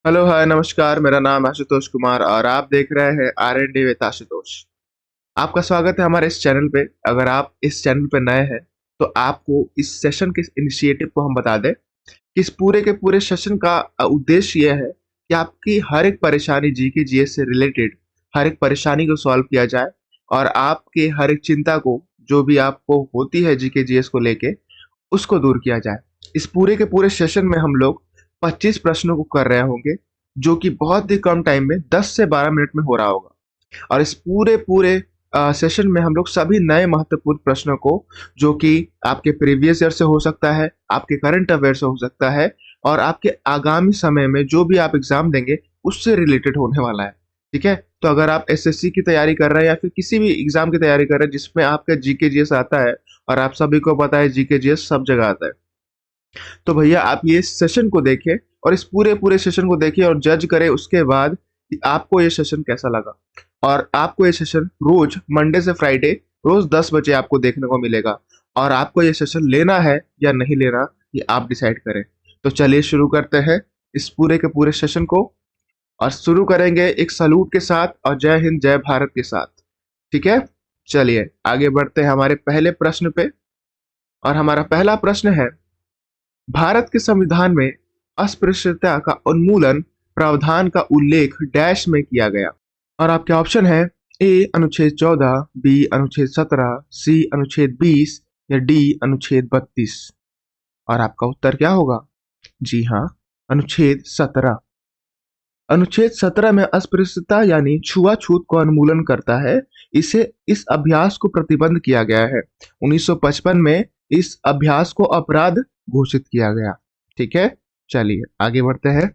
Hello hi नमस्कार। मेरा नाम आशुतोष कुमार और आप देख रहे हैं R&D विद आशुतोष। आपका स्वागत है हमारे इस चैनल पे। अगर आप इस चैनल पे नए हैं तो आपको इस सेशन के इनिशिएटिव को हम बता दें कि इस पूरे के पूरे सेशन का उद्देश्य यह है कि आपकी हर एक परेशानी जीके जीएस से रिलेटेड हर एक परेशानी को सॉल्व किया जाए और आपके हर एक चिंता को जो भी आपको होती है जीके जीएस को लेके उसको दूर किया जाए। इस पूरे के पूरे सेशन में हम लोग 25 प्रश्नों को कर रहे होंगे जो कि बहुत ही कम टाइम में 10 से 12 मिनट में हो रहा होगा। और इस पूरे पूरे सेशन में हम लोग सभी नए महत्वपूर्ण प्रश्नों को जो कि आपके प्रीवियस ईयर से हो सकता है, आपके करंट अफेयर से हो सकता है और आपके आगामी समय में जो भी आप एग्जाम देंगे उससे रिलेटेड होने वाला है। ठीक है, तो अगर आप एसएससी की तैयारी कर रहे हैं या फिर किसी भी एग्जाम की तैयारी कर रहे हैं जिसमें आपका जीके जीएस आता है और आप सभी को पता है जीके जीएस सब जगह आता है, तो भैया आप ये सेशन को देखें और इस पूरे पूरे सेशन को देखिए और जज करें उसके बाद कि आपको ये सेशन कैसा लगा। और आपको ये सेशन रोज मंडे से फ्राइडे रोज 10 बजे आपको देखने को मिलेगा और आपको ये सेशन लेना है या नहीं लेना ये आप डिसाइड करें। तो चलिए शुरू करते हैं इस पूरे के पूरे सेशन को और शुरू करेंगे एक सलूट के साथ और जय हिंद जय भारत के साथ। ठीक है, चलिए आगे बढ़ते हैं हमारे पहले प्रश्न पे। और हमारा पहला प्रश्न है, भारत के संविधान में अस्पृश्यता का उन्मूलन प्रावधान का उल्लेख डैश में किया गया। और आपके ऑप्शन है ए अनुच्छेद 14, बी अनुच्छेद 17, सी अनुच्छेद 20 या डी अनुच्छेद 32। और आपका उत्तर क्या होगा? जी हाँ, अनुच्छेद 17। अनुच्छेद 17 में अस्पृश्यता यानी छुआछूत को उन्मूलन करता है। इस अभ्यास को प्रतिबंध किया गया है। 1955 में इस अभ्यास को अपराध घोषित किया गया। ठीक है, चलिए आगे बढ़ते हैं।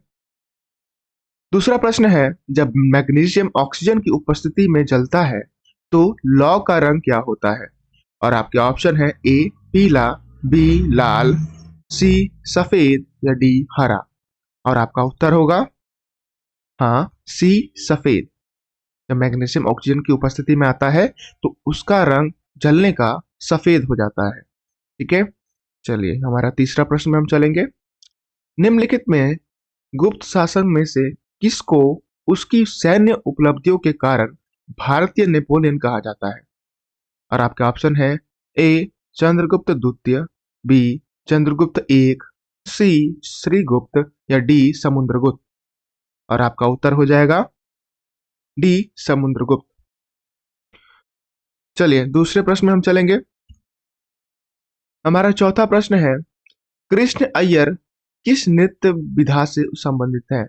दूसरा प्रश्न है, जब मैग्नीशियम ऑक्सीजन की उपस्थिति में जलता है तो लौ का रंग क्या होता है? और आपके ऑप्शन है ए पीला, बी लाल, सी सफेद या डी हरा। और आपका उत्तर होगा हाँ, सी सफेद। जब मैग्नीशियम ऑक्सीजन की उपस्थिति में आता है तो उसका रंग जलने का सफेद हो जाता है। ठीक है, चलिए हमारा तीसरा प्रश्न में हम चलेंगे। निम्नलिखित में गुप्त शासन में से किसको उसकी सैन्य उपलब्धियों के कारण भारतीय नेपोलियन कहा जाता है? और आपके ऑप्शन है ए चंद्रगुप्त द्वितीय, बी चंद्रगुप्त एक, सी श्रीगुप्त या डी समुद्रगुप्त। और आपका उत्तर हो जाएगा डी समुद्रगुप्त। चलिए दूसरे प्रश्न में हम चलेंगे। हमारा चौथा प्रश्न है, कृष्ण अय्यर किस नृत्य विधा से संबंधित है?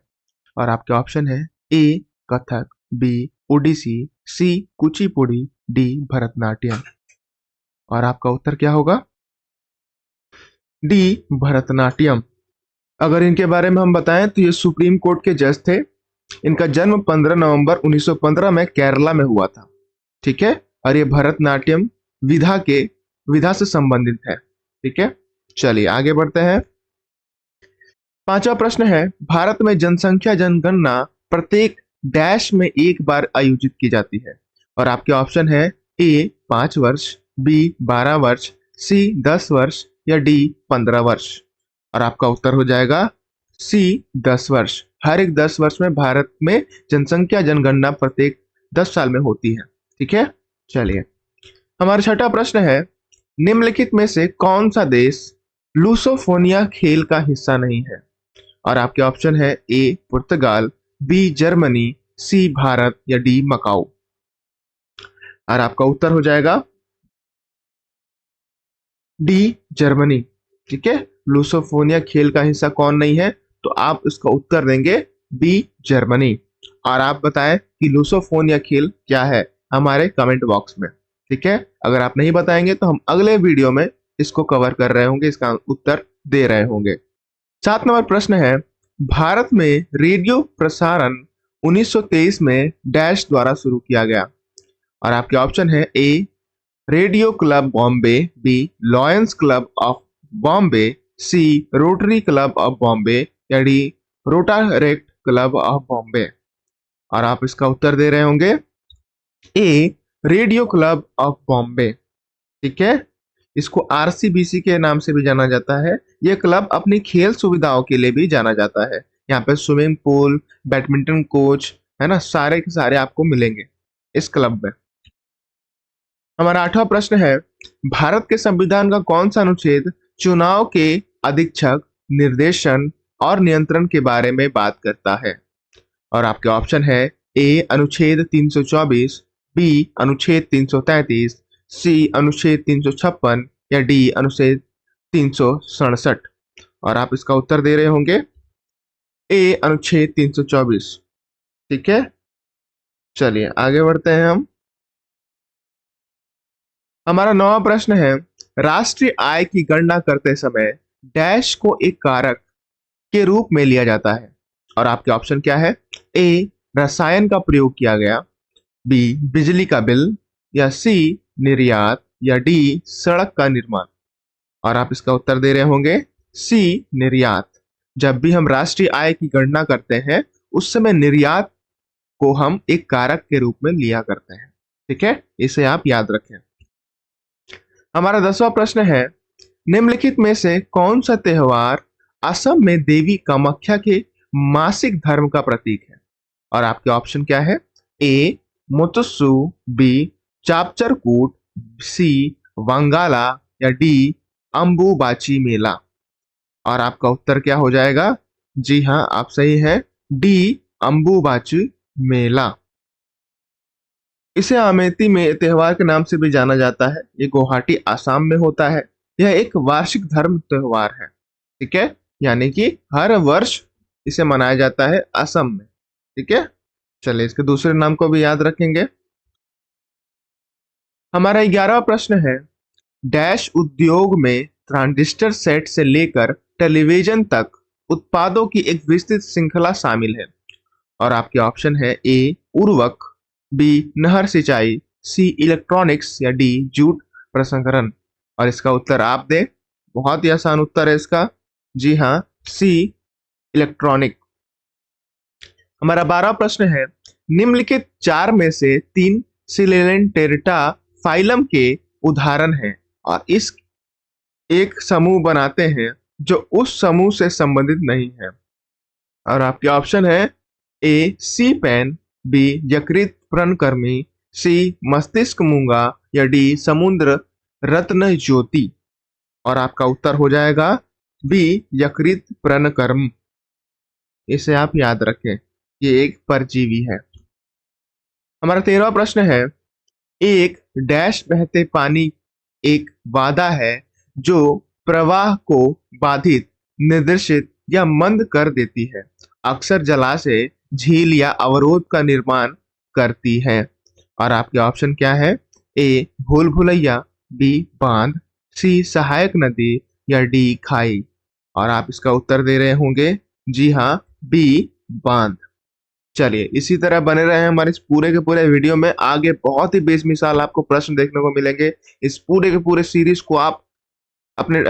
और आपके ऑप्शन है ए कथक, बी ओडिसी, सी कुचिपुड़ी, डी भरतनाट्यम। और आपका उत्तर क्या होगा? डी भरतनाट्यम। अगर इनके बारे में हम बताएं तो ये सुप्रीम कोर्ट के जज थे। इनका जन्म 15 नवंबर 1915 में केरला में हुआ था। ठीक है, और ये भरतनाट्यम विधा से संबंधित है। ठीक है, चलिए आगे बढ़ते हैं। पांचवा प्रश्न है, भारत में जनसंख्या जनगणना प्रत्येक डैश में एक बार आयोजित की जाती है। और आपके ऑप्शन है ए 5 वर्ष, बी 12 वर्ष, सी 10 वर्ष या डी 15 वर्ष। और आपका उत्तर हो जाएगा सी 10 वर्ष। हर एक 10 वर्ष में भारत में जनसंख्या जनगणना प्रत्येक 10 साल में होती है। ठीक है, चलिए हमारा छठा प्रश्न है, निम्नलिखित में से कौन सा देश लूसोफोनिया खेल का हिस्सा नहीं है? और आपके ऑप्शन है ए पुर्तगाल, बी जर्मनी, सी भारत या डी मकाऊ। और आपका उत्तर हो जाएगा डी जर्मनी। ठीक है, लूसोफोनिया खेल का हिस्सा कौन नहीं है तो आप इसका उत्तर देंगे बी जर्मनी। और आप बताएं कि लूसोफोनिया खेल क्या है हमारे कमेंट बॉक्स में। ठीक है, अगर आप नहीं बताएंगे तो हम अगले वीडियो में इसको कवर कर रहे होंगे, इसका उत्तर दे रहे होंगे। 7 नंबर प्रश्न है, भारत में रेडियो प्रसारण 1923 में डैश द्वारा शुरू किया गया। और आपके ऑप्शन है A radio club Bombay, B lions club of Bombay, C rotary club of Bombay या D rotaract club of Bombay. और आप इसका उत्तर दे रहे होंगे A radio club of Bombay. ठीक है, इसको आरसीबीसी के नाम से भी जाना जाता है। यह क्लब अपनी खेल सुविधाओं के लिए भी जाना जाता है। यहाँ पे स्विमिंग पूल, बैडमिंटन कोच, है ना, सारे के सारे आपको मिलेंगे इस क्लब में। हमारा 8वां प्रश्न है, भारत के संविधान का कौन सा अनुच्छेद चुनाव के अधीक्षक, निर्देशन और नियंत्रण के बारे में बात करता है? और आपके ऑप्शन है ए अनुच्छेद 324, बी अनुच्छेद 333, सी अनुच्छेद 356 या डी अनुच्छेद 367। और आप इसका उत्तर दे रहे होंगे ए अनुच्छेद 324। ठीक है, चलिए आगे बढ़ते हैं हम। हमारा 9वां प्रश्न है, राष्ट्रीय आय की गणना करते समय डैश को एक कारक के रूप में लिया जाता है। और आपके ऑप्शन क्या है? ए रसायन का प्रयोग किया गया, बी बिजली का बिल, या सी निर्यात, या डी सड़क का निर्माण। और आप इसका उत्तर दे रहे होंगे सी निर्यात। जब भी हम राष्ट्रीय आय की गणना करते हैं उस समय निर्यात को हम एक कारक के रूप में लिया करते हैं। ठीक है, इसे आप याद रखें। हमारा 10वां प्रश्न है, निम्नलिखित में से कौन सा त्योहार असम में देवी कामाख्या के मासिक धर्म का प्रतीक है? और आपके ऑप्शन क्या है? ए मुत्सु, बी चापचरकूट, सी वांगाला, या डी अंबुबाची मेला। और आपका उत्तर क्या हो जाएगा? जी हाँ, आप सही है, डी अंबुबाची मेला। इसे अमेती में त्योहार के नाम से भी जाना जाता है। ये गुवाहाटी आसाम में होता है। यह एक वार्षिक धर्म त्योहार है। ठीक है, यानी कि हर वर्ष इसे मनाया जाता है असम में। ठीक है, चलिए इसके दूसरे नाम को भी याद रखेंगे। हमारा 11वां प्रश्न है, डैश उद्योग में ट्रांजिस्टर सेट से लेकर टेलीविजन तक उत्पादों की एक विस्तृत श्रृंखला शामिल है। और आपके ऑप्शन है ए उर्वरक, बी नहर सिंचाई, सी इलेक्ट्रॉनिक्स, या डी जूट प्रसंस्करण। और इसका उत्तर आप दें। बहुत ही आसान उत्तर है इसका, जी हाँ, सी इलेक्ट्रॉनिक। हमारा 12वां प्रश्न है, निम्नलिखित 4 में से 3 सिलेंटेरेटा फाइलम के उदाहरण हैं और इस एक समूह बनाते हैं जो उस समूह से संबंधित नहीं है। और आपके ऑप्शन है ए सी पेन, बी यकृत पर्णकृमि, सी मस्तिष्क मूंगा, या डी समुद्र रत्न ज्योति। और आपका उत्तर हो जाएगा बी यकृत पर्णकृम। इसे आप याद रखें, ये एक परजीवी है। हमारा 13वां प्रश्न है, एक डैश बहते पानी एक बाधा है जो प्रवाह को बाधित, निर्देशित या मंद कर देती है। अक्सर जलाशय, झील या अवरोध का निर्माण करती है। और आपके ऑप्शन क्या है? ए भूल भुलैया, बी बांध, सी सहायक नदी, या डी खाई। और आप इसका उत्तर दे रहे होंगे जी हाँ, बी बांध। चलिए इसी तरह बने रहे हमारे इस पूरे के पूरे वीडियो में। आगे बहुत ही बेमिसाल आपको प्रश्न देखने को मिलेंगे। इस पूरे के पूरे सीरीज को आप अपने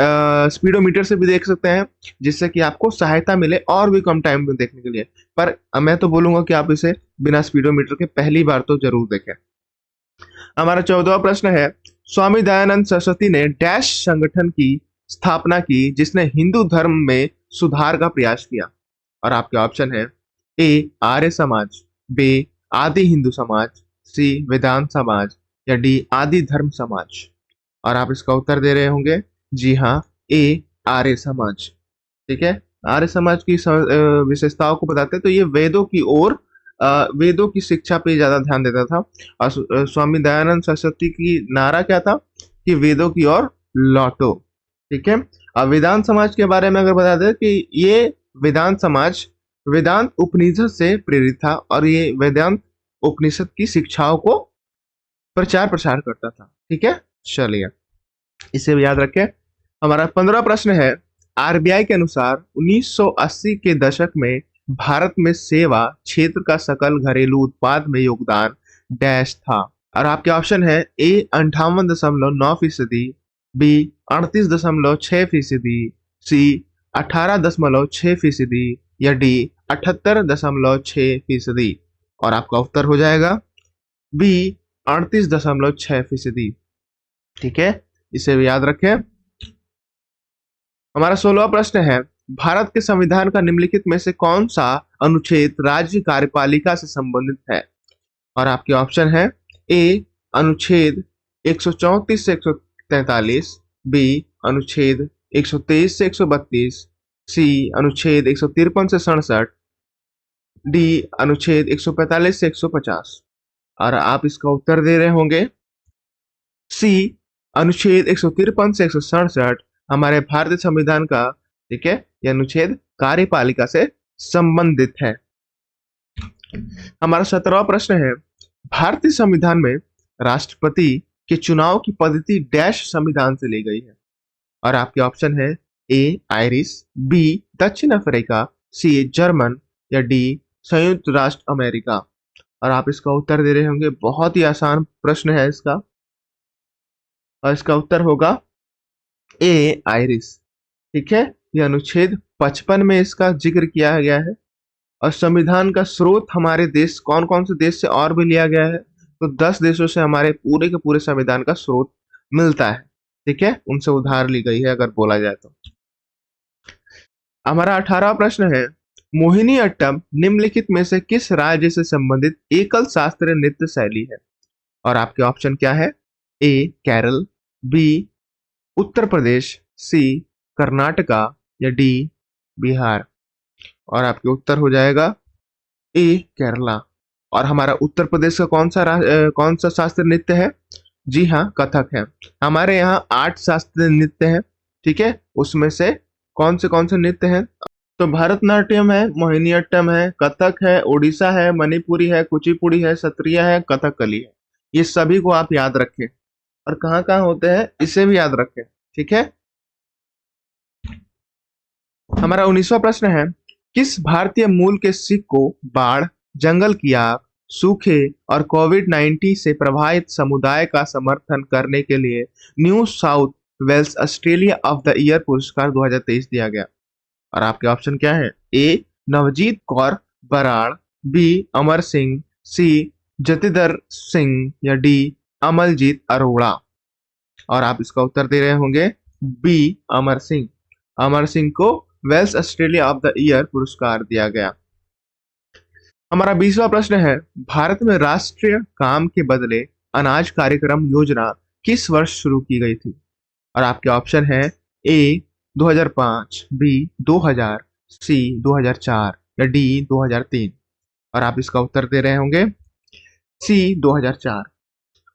स्पीडोमीटर से भी देख सकते हैं, जिससे कि आपको सहायता मिले और भी कम टाइम में देखने के लिए। पर मैं तो बोलूंगा कि आप इसे बिना स्पीडोमीटर के पहली बार तो जरूर देखें। हमारा 14वां प्रश्न है, स्वामी दयानंद सरस्वती ने डैश संगठन की स्थापना की जिसने हिंदू धर्म में सुधार का प्रयास किया। और आपके ऑप्शन है ए आर्य समाज, बी आदि हिंदू समाज, सी वेदांत समाज, या डी आदि धर्म समाज। और आप इसका उत्तर दे रहे होंगे जी हाँ, ए आर्य समाज। ठीक है, आर्य समाज की विशेषताओं को बताते हैं तो ये वेदों की ओर, वेदों की शिक्षा पे ज्यादा ध्यान देता था। और स्वामी दयानंद सरस्वती की नारा क्या था कि वेदों की ओर लौटो। ठीक है, अब वेदांत समाज के बारे में अगर बता दें कि ये वेदांत समाज वेदांत उपनिषद से प्रेरित था और ये वेदांत उपनिषद की शिक्षाओं को प्रचार प्रसार करता था। ठीक है, चलिए इसे भी याद रखें। हमारा 15वां प्रश्न है, आरबीआई के अनुसार 1980 के दशक में भारत में सेवा क्षेत्र का सकल घरेलू उत्पाद में योगदान डैश था। और आपके ऑप्शन है ए 58.9%, बी 38.6%, सी 18.6%, या डी 78.6%। और आपका उत्तर हो जाएगा बी 38.6%। ठीक है, इसे भी याद रखें। हमारा 16वां प्रश्न है, भारत के संविधान का निम्नलिखित में से कौन सा अनुच्छेद राज्य कार्यपालिका से संबंधित है? और आपके ऑप्शन है ए अनुच्छेद 134 से 143, बी अनुच्छेद 123 से 132, सी अनुच्छेद 153 से 67, डी अनुच्छेद 145 से 150। और आप इसका उत्तर दे रहे होंगे सी अनुच्छेद 153 से 167 हमारे भारतीय संविधान का, ठीक है, यह अनुच्छेद कार्यपालिका से संबंधित है। हमारा 17वां प्रश्न है, भारतीय संविधान में राष्ट्रपति के चुनाव की पद्धति डैश संविधान से ली गई है? और आपके ऑप्शन है ए आयरिश, बी दक्षिण अफ्रीका, सी जर्मन या डी संयुक्त राष्ट्र अमेरिका। और आप इसका उत्तर दे रहे होंगे, बहुत ही आसान प्रश्न है इसका, और इसका उत्तर होगा ए आयरिश। ठीक है, यह अनुच्छेद 55 में इसका जिक्र किया गया है। और संविधान का स्रोत हमारे देश कौन कौन से देश से और भी लिया गया है? तो 10 देशों से हमारे पूरे के पूरे संविधान का स्रोत मिलता है। ठीक है, उनसे उधार ली गई है अगर बोला जाए तो। हमारा 18वां प्रश्न है, मोहिनी अट्टम निम्नलिखित में से किस राज्य से संबंधित एकल शास्त्रीय नृत्य शैली है? और आपके ऑप्शन क्या है? ए केरल, बी उत्तर प्रदेश, सी कर्नाटका या डी बिहार। और आपके उत्तर हो जाएगा ए केरला। और हमारा उत्तर प्रदेश का कौन सा शास्त्रीय नृत्य है? जी हाँ, कथक है। हमारे यहाँ 8 शास्त्रीय नृत्य है। ठीक है, उसमें से कौन से नृत्य हैं? तो भरतनाट्यम है, मोहिनीअट्टम है, कथक है, ओडिशा है, मणिपुरी है, कुचिपुड़ी है, सत्रिया है, कथकली है। ये सभी को आप याद रखें, और कहाँ कहाँ होते हैं इसे भी याद रखें। ठीक है, हमारा 19वां प्रश्न है, किस भारतीय मूल के सिख को बाढ़, जंगल की आग, सूखे और कोविड-19 से प्रभावित समुदाय का समर्थन करने के लिए New South Wales Australia of the year पुरस्कार 2023 दिया गया? और आपके ऑप्शन क्या है? A Navjeet Kaur Brar, B Amar Singh, C Jatinder Singh या डी अमलजीत अरोड़ा। और आप इसका उत्तर दे रहे होंगे बी अमर सिंह। अमर सिंह को Wales Australia of the year पुरस्कार दिया गया। हमारा 20वां प्रश्न है, भारत में राष्ट्रीय काम के बदले अनाज कार्यक्रम योजना किस वर्ष शुरू की गई थी? और आपके ऑप्शन है ए 2005, बी 2000, सी 2004 या डी 2003। और आप इसका उत्तर दे रहे होंगे सी 2004।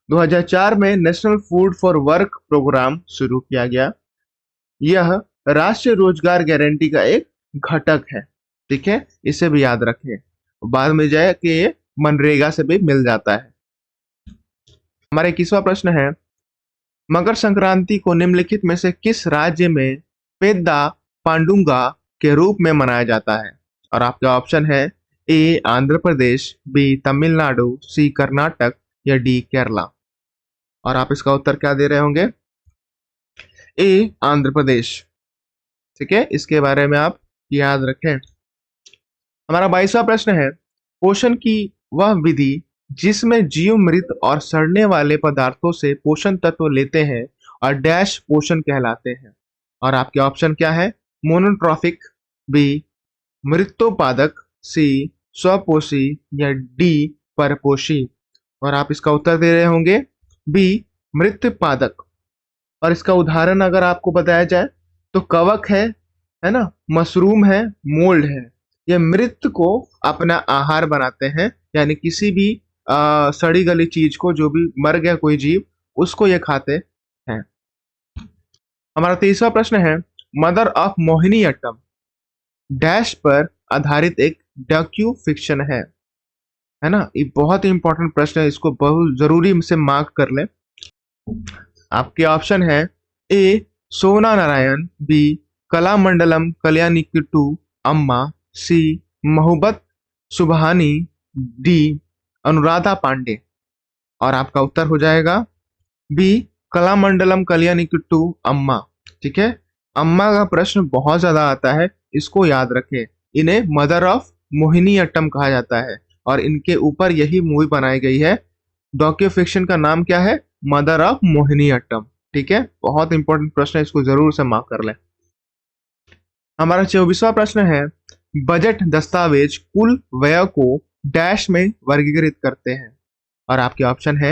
2004 में national food for work programme शुरू किया गया। यह राष्ट्रीय रोजगार गारंटी का एक घटक है। ठीक है, इसे भी याद रखें, बाद में जाए कि ये मनरेगा से भी मिल जाता है। हमारा 21वां प्रश्न है, मकर संक्रांति को निम्नलिखित में से किस राज्य में पेद्दा पांडुंगा के रूप में मनाया जाता है? और आपका ऑप्शन है ए आंध्र प्रदेश, बी तमिलनाडु, सी कर्नाटक या डी केरला। और आप इसका उत्तर क्या दे रहे होंगे? ए आंध्र प्रदेश। ठीक है, इसके बारे में आप याद रखें। हमारा 22वां प्रश्न है, पोषण की वह विधि जिसमें जीव मृत और सड़ने वाले पदार्थों से पोषण तत्व लेते हैं और डैश पोषण कहलाते हैं? और आपके ऑप्शन क्या है? मोनोट्रॉफिक, बी मृत्योत्पादक, सी स्वपोषी या डी परपोषी। और आप इसका उत्तर दे रहे होंगे बी मृत्योत्पादक। और इसका उदाहरण अगर आपको बताया जाए तो कवक है ना, मशरूम है, मोल्ड है। ये मृत को अपना आहार बनाते हैं, यानी किसी भी सड़ी गली चीज को, जो भी मर गया कोई जीव, उसको ये खाते हैं। हमारा 23वां प्रश्न है, मदर ऑफ मोहिनीअट्टम डैश पर आधारित एक डॉक्यू फिक्शन है ना। ये बहुत ही इंपॉर्टेंट प्रश्न है, इसको बहुत जरूरी से मार्क कर ले। आपके ऑप्शन है ए सोना नारायण, बी कलामंडलम कल्याणिकिट्टू अम्मा, सी मोहब्बत सुबहानी, डी अनुराधा पांडे। और आपका उत्तर हो जाएगा बी कलामंडलम कल्याणिकिट्टू अम्मा। ठीक है, अम्मा का प्रश्न बहुत ज्यादा आता है, इसको याद रखें। इन्हें मदर ऑफ मोहिनीअट्टम कहा जाता है, और इनके ऊपर यही मूवी बनाई गई है। डॉक्यू फिक्शन का नाम क्या है? Mother of Mohiniyattam. ठीक है, बहुत इंपॉर्टेंट प्रश्न है, इसको जरूर से मार्क कर लें। हमारा 24वां प्रश्न है, बजट दस्तावेज कुल व्यय को डैश में वर्गीकृत करते हैं। और आपके ऑप्शन है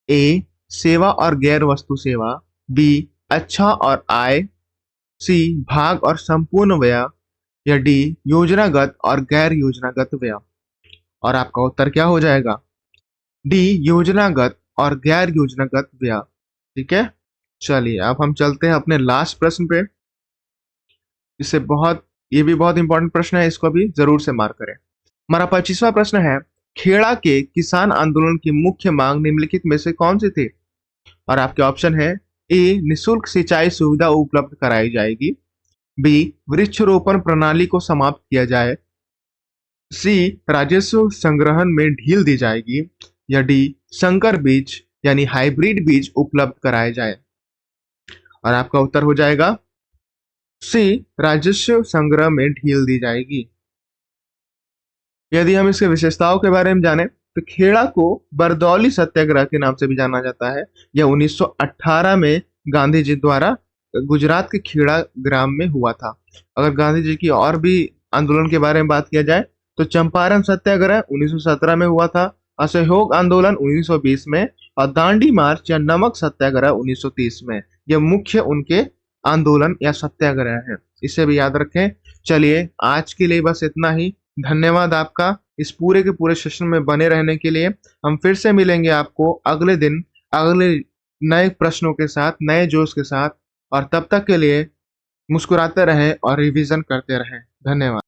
ए सेवा और गैर वस्तु सेवा, बी अच्छा और आय, सी भाग और संपूर्ण व्यय, या डी योजनागत और गैर योजनागत व्यय। और आपका उत्तर क्या हो जाएगा? डी योजनागत और गैर योजनागत व्यय। ठीक है, चलिए अब हम चलते हैं अपने लास्ट प्रश्न पे। ये भी बहुत इंपॉर्टेंट प्रश्न है, इसको भी जरूर से मार्क करें। हमारा 25वां प्रश्न है, खेड़ा के किसान आंदोलन की मुख्य मांग निम्नलिखित में से कौन सी थी? और आपके ऑप्शन है ए निशुल्क सिंचाई सुविधा उपलब्ध कराई जाएगी, बी वृक्षारोपण प्रणाली को समाप्त किया जाए, सी राजस्व संग्रहण में ढील दी जाएगी, या डी संकर बीज यानी हाइब्रिड बीज उपलब्ध कराए जाए। और आपका उत्तर हो जाएगा सी राजस्व संग्रह में ढील दी जाएगी। यदि हम इसके विशेषताओं के बारे में जानें तो खेड़ा को बरदौली सत्याग्रह के नाम से भी जाना जाता है। यह 1918 में गांधी जी द्वारा गुजरात के खेड़ा ग्राम में हुआ था। अगर गांधी जी की और भी आंदोलन के बारे में बात किया जाए तो चंपारण सत्याग्रह 1917 में हुआ था, असहयोग आंदोलन 1920 में, और दांडी मार्च या नमक सत्याग्रह 1930 में। यह मुख्य उनके आंदोलन या सत्याग्रह है, इसे भी याद रखें। चलिए आज के लिए बस इतना ही। धन्यवाद आपका इस पूरे के पूरे सेशन में बने रहने के लिए। हम फिर से मिलेंगे आपको अगले दिन अगले नए प्रश्नों के साथ, नए जोश के साथ, और तब तक के लिए मुस्कुराते रहें और रिवीजन करते रहें। धन्यवाद।